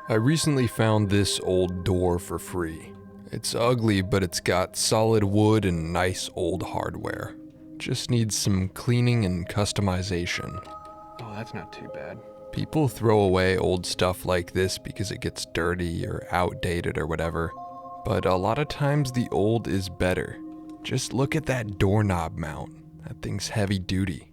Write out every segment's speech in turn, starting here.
I recently found this old door for free. It's ugly, but it's got solid wood and nice old hardware. Just needs some cleaning and customization. Oh, that's not too bad. People throw away old stuff like this because it gets dirty or outdated or whatever, but a lot of times the old is better. Just look at that doorknob mount. That thing's heavy duty.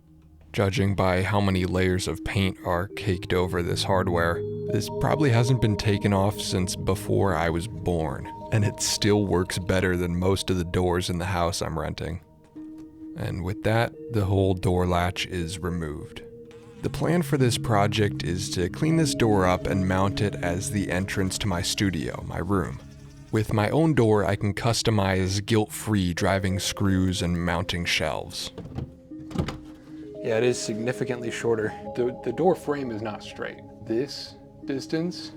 Judging by how many layers of paint are caked over this hardware, this probably hasn't been taken off since before I was born, and it still works better than most of the doors in the house I'm renting. And with that, the whole door latch is removed. The plan for this project is to clean this door up and mount it as the entrance to my studio, my room. With my own door, I can customize guilt-free driving screws and mounting shelves. Yeah, it is significantly shorter. The door frame is not straight. This distance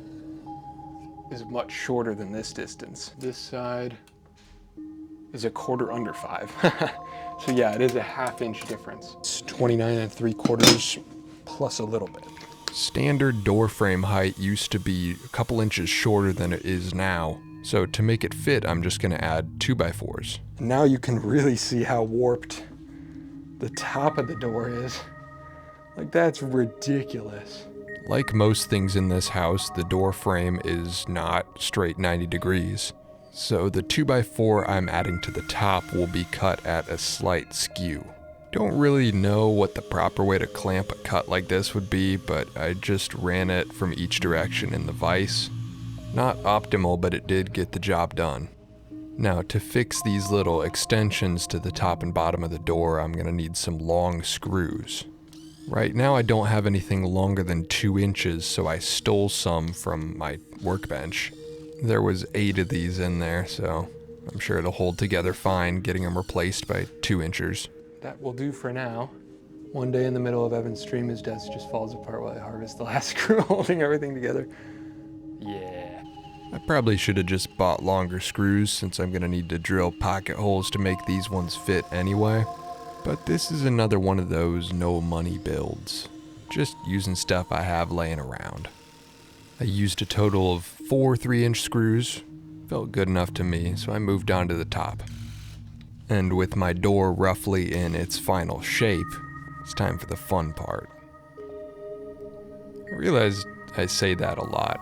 is much shorter than this distance. This side is a quarter under 5. So yeah, it is a ½ inch difference. It's 29 3/4 plus a little bit. Standard door frame height used to be a couple inches shorter than it is now. So to make it fit, I'm just gonna add 2x4s. Now you can really see how warped the top of the door is. Like, that's ridiculous. Like most things in this house, the door frame is not straight 90 degrees. So the 2x4 I'm adding to the top will be cut at a slight skew. Don't really know what the proper way to clamp a cut like this would be, but I just ran it from each direction in the vise. Not optimal, but it did get the job done. Now, to fix these little extensions to the top and bottom of the door, I'm gonna need some long screws. Right now I don't have anything longer than 2 inches, so I stole some from my workbench. There was 8 of these in there, so I'm sure it'll hold together fine, getting them replaced by 2 inchers. That will do for now. One day in the middle of Evan's stream, his desk just falls apart while I harvest the last screw holding everything together. Yeah. I probably should have just bought longer screws since I'm gonna need to drill pocket holes to make these ones fit anyway. But this is another one of those no money builds. Just using stuff I have laying around. I used a total of 4 3-inch screws. Felt good enough to me, so I moved on to the top. And with my door roughly in its final shape, it's time for the fun part. I realize I say that a lot.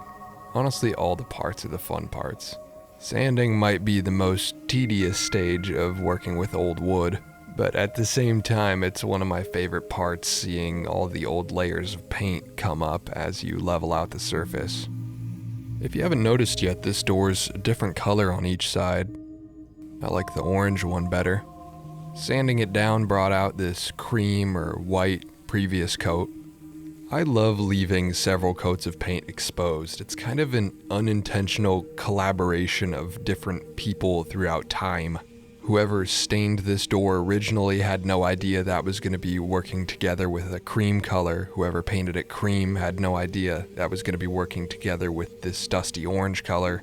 Honestly, all the parts are the fun parts. Sanding might be the most tedious stage of working with old wood, but at the same time, it's one of my favorite parts, seeing all the old layers of paint come up as you level out the surface. If you haven't noticed yet, this door's a different color on each side. I like the orange one better. Sanding it down brought out this cream or white previous coat. I love leaving several coats of paint exposed. It's kind of an unintentional collaboration of different people throughout time. Whoever stained this door originally had no idea that was going to be working together with a cream color. Whoever painted it cream had no idea that was going to be working together with this dusty orange color.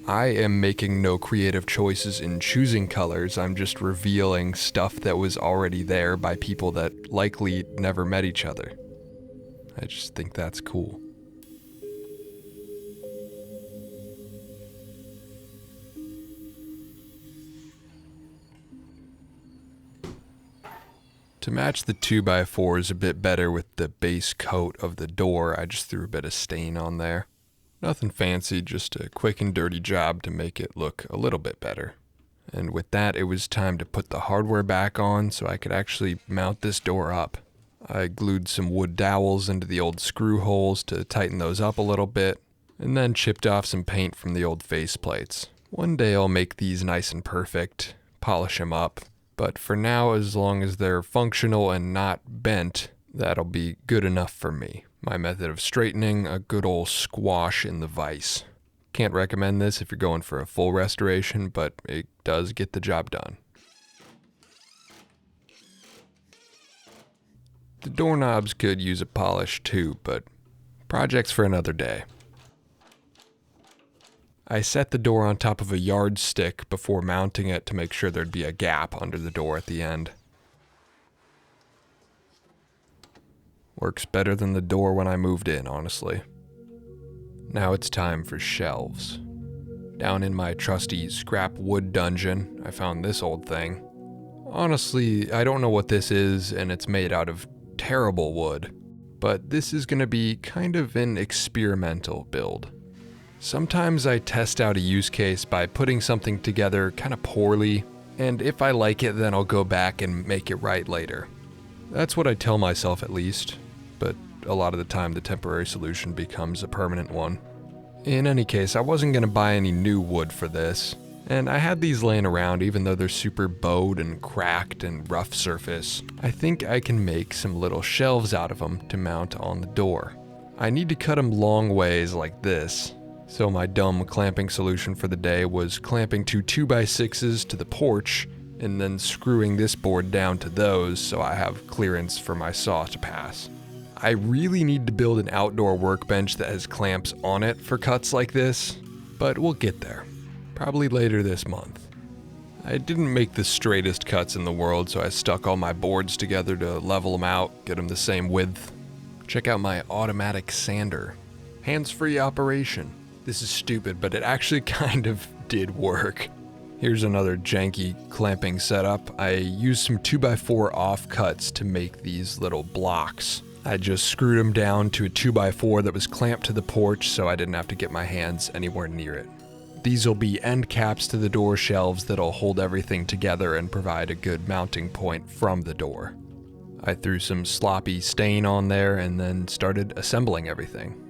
I am making no creative choices in choosing colors. I'm just revealing stuff that was already there by people that likely never met each other. I just think that's cool. To match the 2x4s a bit better with the base coat of the door, I just threw a bit of stain on there. Nothing fancy, just a quick and dirty job to make it look a little bit better. And with that, it was time to put the hardware back on so I could actually mount this door up. I glued some wood dowels into the old screw holes to tighten those up a little bit, and then chipped off some paint from the old faceplates. One day I'll make these nice and perfect, polish them up, but for now, as long as they're functional and not bent, that'll be good enough for me. My method of straightening, a good old squash in the vise. Can't recommend this if you're going for a full restoration, but it does get the job done. The doorknobs could use a polish too, but projects for another day. I set the door on top of a yardstick before mounting it to make sure there'd be a gap under the door at the end. Works better than the door when I moved in, honestly. Now it's time for shelves. Down in my trusty scrap wood dungeon, I found this old thing. Honestly, I don't know what this is, and it's made out of terrible wood, but this is going to be kind of an experimental build. Sometimes I test out a use case by putting something together kind of poorly, and if I like it, then I'll go back and make it right later. That's what I tell myself at least, but a lot of the time the temporary solution becomes a permanent one. In any case, I wasn't going to buy any new wood for this, and I had these laying around even though they're super bowed and cracked and rough surface. I think I can make some little shelves out of them to mount on the door. I need to cut them long ways like this, so my dumb clamping solution for the day was clamping two 2x6s to the porch and then screwing this board down to those so I have clearance for my saw to pass. I really need to build an outdoor workbench that has clamps on it for cuts like this, but we'll get there. Probably later this month. I didn't make the straightest cuts in the world, so I stuck all my boards together to level them out, get them the same width. Check out my automatic sander. Hands-free operation. This is stupid, but it actually kind of did work. Here's another janky clamping setup. I used some 2x4 offcuts to make these little blocks. I just screwed them down to a 2x4 that was clamped to the porch so I didn't have to get my hands anywhere near it. These will be end caps to the door shelves that'll hold everything together and provide a good mounting point from the door. I threw some sloppy stain on there and then started assembling everything.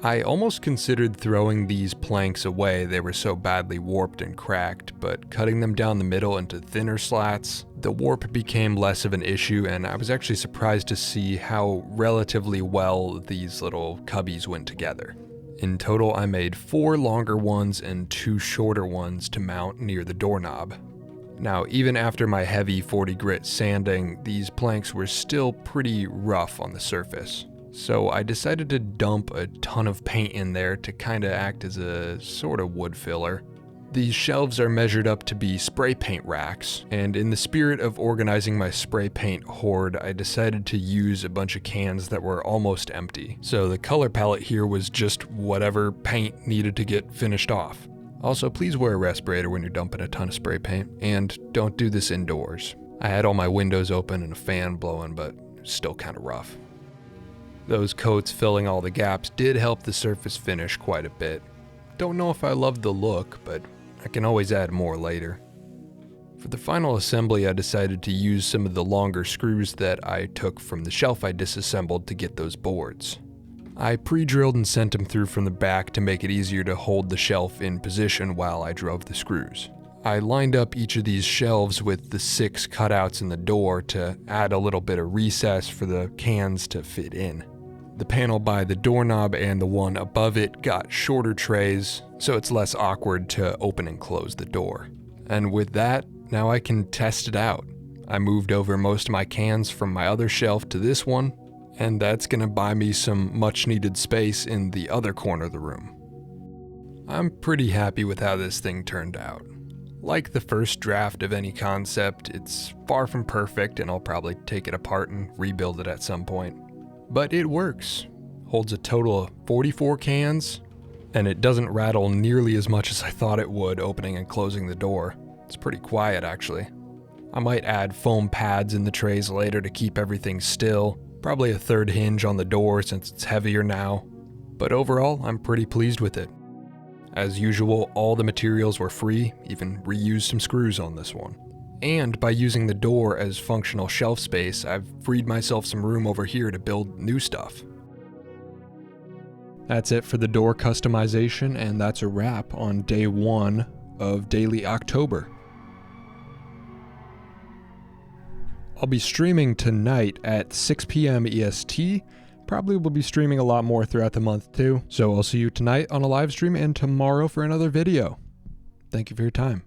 I almost considered throwing these planks away, they were so badly warped and cracked, but cutting them down the middle into thinner slats, the warp became less of an issue, and I was actually surprised to see how relatively well these little cubbies went together. In total, I made 4 longer ones and 2 shorter ones to mount near the doorknob. Now, even after my heavy 40 grit sanding, these planks were still pretty rough on the surface. So I decided to dump a ton of paint in there to kind of act as a sort of wood filler. These shelves are measured up to be spray paint racks, and in the spirit of organizing my spray paint hoard, I decided to use a bunch of cans that were almost empty. So the color palette here was just whatever paint needed to get finished off. Also, please wear a respirator when you're dumping a ton of spray paint, and don't do this indoors. I had all my windows open and a fan blowing, but still kind of rough. Those coats filling all the gaps did help the surface finish quite a bit. Don't know if I loved the look, but I can always add more later. For the final assembly, I decided to use some of the longer screws that I took from the shelf I disassembled to get those boards. I pre-drilled and sent them through from the back to make it easier to hold the shelf in position while I drove the screws. I lined up each of these shelves with the 6 cutouts in the door to add a little bit of recess for the cans to fit in. The panel by the doorknob and the one above it got shorter trays, so it's less awkward to open and close the door. And with that, now I can test it out. I moved over most of my cans from my other shelf to this one, and that's gonna buy me some much needed space in the other corner of the room. I'm pretty happy with how this thing turned out. Like the first draft of any concept, it's far from perfect and I'll probably take it apart and rebuild it at some point. But it works. Holds a total of 44 cans, and it doesn't rattle nearly as much as I thought it would opening and closing the door. It's pretty quiet actually. I might add foam pads in the trays later to keep everything still, probably a 3rd hinge on the door since it's heavier now, but overall I'm pretty pleased with it. As usual, all the materials were free, even reused some screws on this one. And by using the door as functional shelf space, I've freed myself some room over here to build new stuff. That's it for the door customization, and that's a wrap on day 1 of Daily October. I'll be streaming tonight at 6 p.m. EST. Probably will be streaming a lot more throughout the month too. So I'll see you tonight on a live stream and tomorrow for another video. Thank you for your time.